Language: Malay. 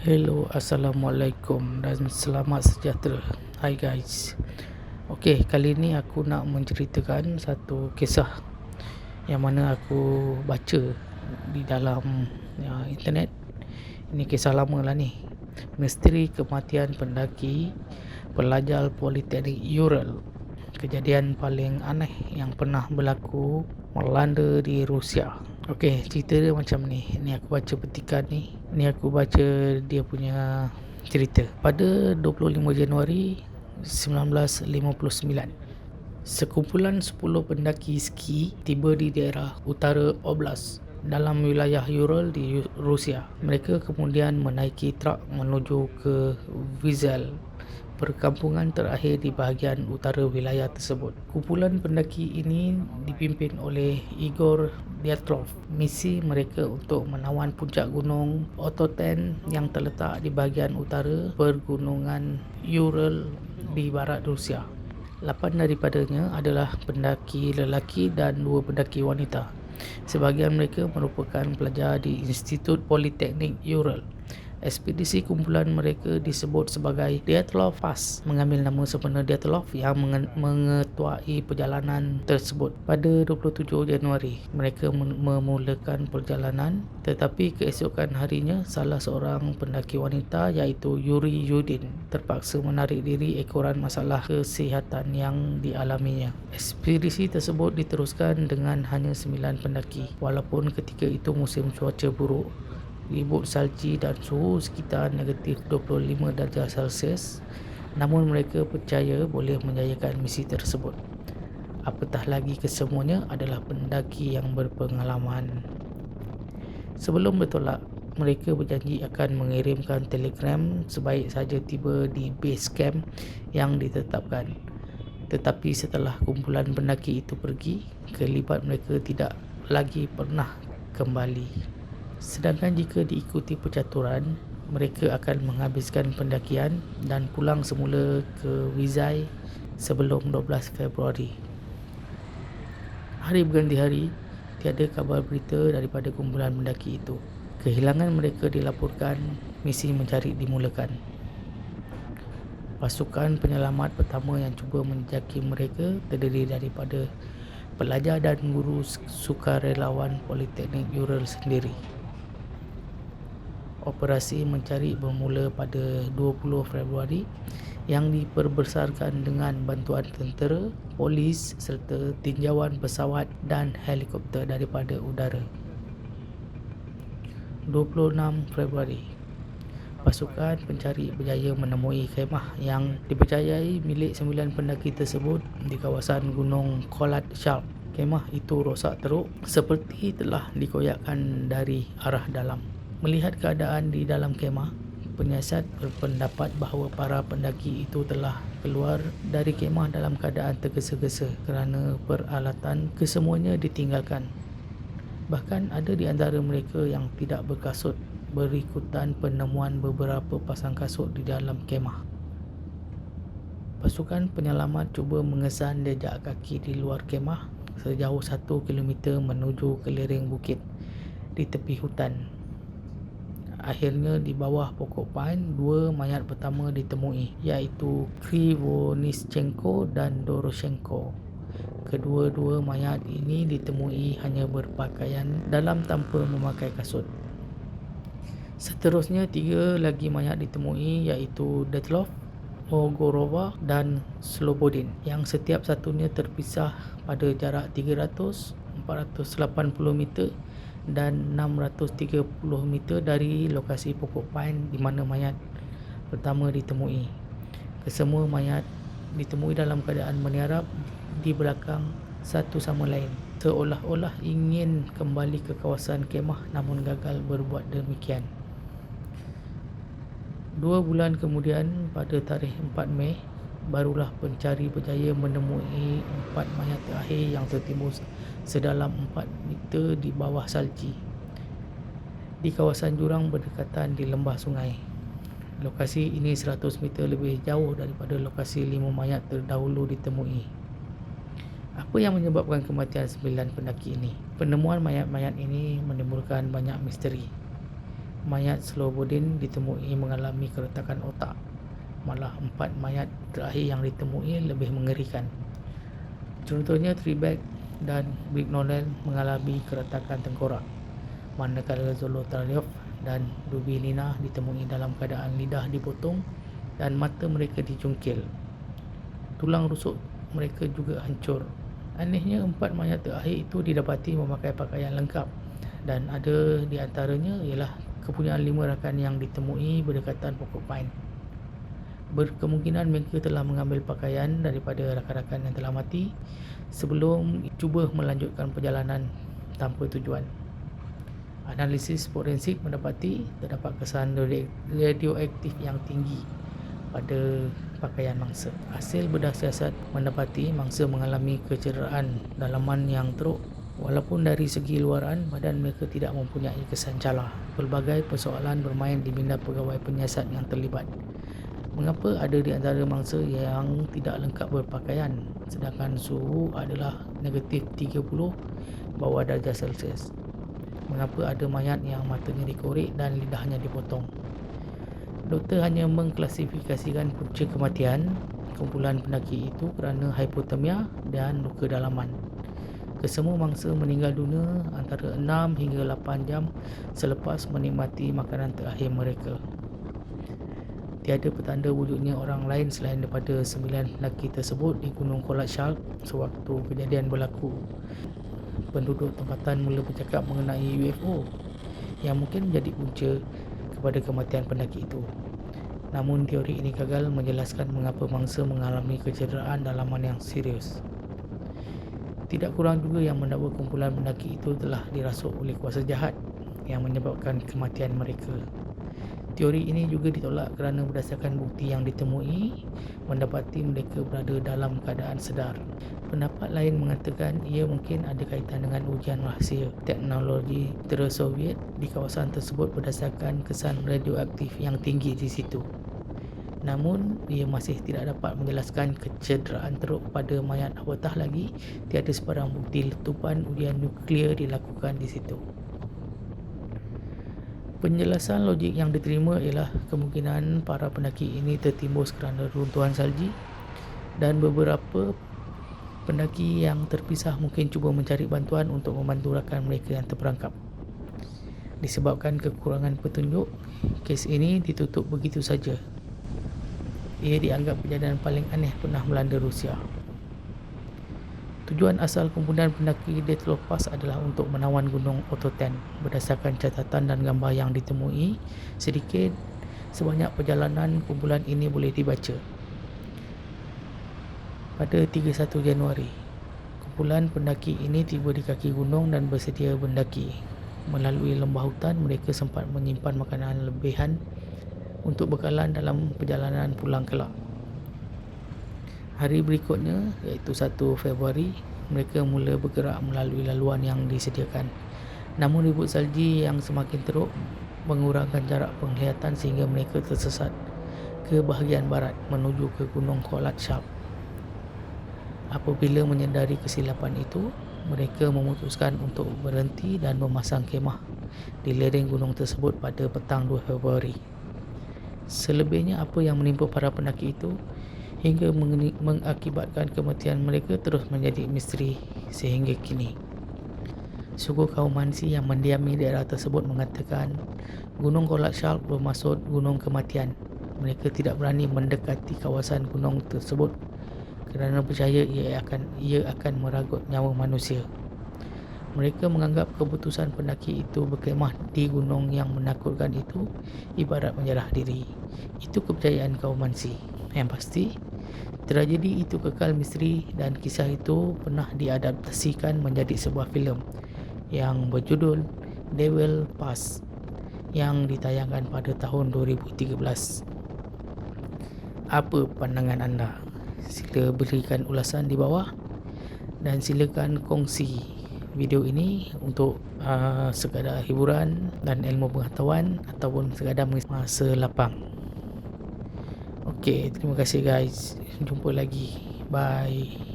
Hello, Assalamualaikum dan selamat sejahtera. Hai guys. Okey, kali ni aku nak menceritakan satu kisah yang mana aku baca di dalam internet. Ini kisah lama lah ni. Misteri kematian pendaki pelajar Politeknik Ural. Kejadian paling aneh yang pernah berlaku melanda di Rusia. Okey, cerita dia macam ni. Ni aku baca petikan ni. Ni aku baca dia punya cerita. Pada 25 Januari 1959, sekumpulan 10 pendaki ski tiba di daerah utara Oblast dalam wilayah Ural di Rusia. Mereka kemudian menaiki truk menuju ke Vizel, perkampungan terakhir di bahagian utara wilayah tersebut. Kumpulan pendaki ini dipimpin oleh Igor Dyatlov. Misi mereka untuk menawan puncak gunung Ototen yang terletak di bahagian utara pergunungan Ural di barat Rusia. 8 daripadanya adalah pendaki lelaki dan 2 pendaki wanita. Sebahagian mereka merupakan pelajar di Institut Politeknik Ural. Ekspedisi kumpulan mereka disebut sebagai Dyatlov Pass, mengambil nama sebenar Dyatlov yang mengetuai perjalanan tersebut. Pada 27 Januari, mereka memulakan perjalanan, tetapi keesokan harinya salah seorang pendaki wanita iaitu Yuri Yudin terpaksa menarik diri ekoran masalah kesihatan yang dialaminya. Ekspedisi tersebut diteruskan dengan hanya 9 pendaki, walaupun ketika itu musim cuaca buruk, ribut salji dan suhu sekitar negatif 25 darjah Celsius, namun mereka percaya boleh menjayakan misi tersebut. Apatah lagi kesemuanya adalah pendaki yang berpengalaman. Sebelum bertolak, mereka berjanji akan mengirimkan telegram sebaik saja tiba di base camp yang ditetapkan. Tetapi setelah kumpulan pendaki itu pergi, kelibat mereka tidak lagi pernah kembali. Sedangkan jika diikuti percaturan, mereka akan menghabiskan pendakian dan pulang semula ke Vizay sebelum 12 Februari. Hari berganti hari, tiada kabar berita daripada kumpulan pendaki itu. Kehilangan mereka dilaporkan, misi mencari dimulakan. Pasukan penyelamat pertama yang cuba menjaki mereka terdiri daripada pelajar dan guru sukarelawan Politeknik Ural sendiri. Operasi mencari bermula pada 20 Februari yang diperbesarkan dengan bantuan tentera, polis serta tinjauan pesawat dan helikopter daripada udara. 26 Februari, pasukan pencari berjaya menemui khemah yang dipercayai milik 9 pendaki tersebut di kawasan Gunung Kholat Sharp. Khemah itu rosak teruk seperti telah dikoyakkan dari arah dalam. Melihat keadaan di dalam khemah, penyiasat berpendapat bahawa para pendaki itu telah keluar dari khemah dalam keadaan tergesa-gesa kerana peralatan kesemuanya ditinggalkan. Bahkan ada di antara mereka yang tidak berkasut berikutan penemuan beberapa pasang kasut di dalam khemah. Pasukan penyelamat cuba mengesan jejak kaki di luar khemah sejauh 1 kilometer menuju ke lereng bukit di tepi hutan. Akhirnya di bawah pokok pine, 2 mayat pertama ditemui, iaitu Krivonischenko dan Doroshenko. Kedua-dua mayat ini ditemui hanya berpakaian dalam tanpa memakai kasut. Seterusnya 3 lagi mayat ditemui, iaitu Dyatlov, Ogorova dan Slobodin, yang setiap satunya terpisah pada jarak 300, 480 meter dan 630 meter dari lokasi pokok pine di mana mayat pertama ditemui. Kesemua mayat ditemui dalam keadaan meniarap di belakang satu sama lain, seolah-olah ingin kembali ke kawasan kemah namun gagal berbuat demikian. 2 bulan kemudian, pada tarikh 4 Mei, barulah pencari berjaya menemui 4 mayat terakhir yang tertimbun sedalam 4 meter di bawah salji di kawasan jurang berdekatan di lembah sungai. Lokasi ini 100 meter lebih jauh daripada lokasi 5 mayat terdahulu ditemui. Apa yang menyebabkan kematian 9 pendaki ini? Penemuan mayat-mayat ini menimbulkan banyak misteri. mayat Slobodin ditemui mengalami keretakan otak. Malah 4 mayat terakhir yang ditemui lebih mengerikan. Contohnya Trebek dan Brignonel mengalami keretakan tengkorak, manakala Zolotaryov dan Dubinina ditemui dalam keadaan lidah dipotong dan mata mereka dicungkil. Tulang rusuk mereka juga hancur. Anehnya 4 mayat terakhir itu didapati memakai pakaian lengkap, dan ada di antaranya ialah kepunyaan 5 rakan yang ditemui berdekatan pokok pine. Berkemungkinan mereka telah mengambil pakaian daripada rakan-rakan yang telah mati sebelum cuba melanjutkan perjalanan tanpa tujuan. Analisis forensik mendapati terdapat kesan radioaktif yang tinggi pada pakaian mangsa. Hasil bedah siasat mendapati mangsa mengalami kecederaan dalaman yang teruk. Walaupun dari segi luaran badan mereka tidak mempunyai kesan calar. Pelbagai persoalan bermain di minda pegawai penyiasat yang terlibat. Mengapa ada di antara mangsa yang tidak lengkap berpakaian sedangkan suhu adalah negatif 30 bawah darjah Celsius? Mengapa ada mayat yang matanya dikorek dan lidahnya dipotong? Doktor hanya mengklasifikasikan punca kematian kumpulan pendaki itu kerana hipotermia dan luka dalaman. Kesemua mangsa meninggal dunia antara 6 hingga 8 jam selepas menikmati makanan terakhir mereka. Tiada petanda wujudnya orang lain selain daripada 9 lelaki tersebut di Gunung Kholat Shark sewaktu kejadian berlaku. Penduduk tempatan mula bercakap mengenai UFO yang mungkin menjadi punca kepada kematian pendaki itu. Namun teori ini gagal menjelaskan mengapa mangsa mengalami kecederaan dalaman yang serius. Tidak kurang juga yang mendakwa kumpulan pendaki itu telah dirasuk oleh kuasa jahat yang menyebabkan kematian mereka. Teori ini juga ditolak kerana berdasarkan bukti yang ditemui mendapati mereka berada dalam keadaan sedar. Pendapat lain mengatakan ia mungkin ada kaitan dengan ujian rahsia teknologi terus Soviet di kawasan tersebut berdasarkan kesan radioaktif yang tinggi di situ. Namun ia masih tidak dapat menjelaskan kecederaan teruk pada mayat, apatah lagi tiada sebarang bukti letupan ujian nuklear dilakukan di situ. Penjelasan logik yang diterima ialah kemungkinan para pendaki ini tertimbus kerana runtuhan salji dan beberapa pendaki yang terpisah mungkin cuba mencari bantuan untuk membantu rakan mereka yang terperangkap. Disebabkan kekurangan petunjuk, kes ini ditutup begitu saja. Ia dianggap kejadian paling aneh pernah melanda Rusia. Tujuan asal kumpulan pendaki Dyatlov Pass adalah untuk menawan gunung Ototen. Berdasarkan catatan dan gambar yang ditemui, sedikit sebanyak perjalanan kumpulan ini boleh dibaca. Pada 31 Januari, kumpulan pendaki ini tiba di kaki gunung dan bersedia mendaki. Melalui lembah hutan, mereka sempat menyimpan makanan lebihan untuk bekalan dalam perjalanan pulang kelak. Hari berikutnya, iaitu 1 Februari, mereka mula bergerak melalui laluan yang disediakan. Namun ribut salji yang semakin teruk mengurangkan jarak penglihatan sehingga mereka tersesat ke bahagian barat menuju ke Gunung Kholat Shark. Apabila menyedari kesilapan itu, mereka memutuskan untuk berhenti dan memasang kemah di lereng gunung tersebut pada petang 2 Februari. Selebihnya apa yang menimpa para pendaki itu hingga mengakibatkan kematian mereka terus menjadi misteri sehingga kini. Suku kaum Mansi yang mendiami daerah tersebut mengatakan Gunung Kholat Shark bermaksud gunung kematian. Mereka tidak berani mendekati kawasan gunung tersebut kerana percaya ia akan meragut nyawa manusia. Mereka menganggap keputusan pendaki itu berkemah di gunung yang menakutkan itu ibarat menyerah diri. Itu kepercayaan kaum Mansi. Yang pasti, tragedi itu kekal misteri dan kisah itu pernah diadaptasikan menjadi sebuah filem yang berjudul Devil Pass yang ditayangkan pada tahun 2013. Apa pandangan anda? Sila berikan ulasan di bawah dan silakan kongsi video ini untuk sekadar hiburan dan ilmu pengetahuan ataupun sekadar masa lapang. Okey, terima kasih guys. Jumpa lagi. Bye.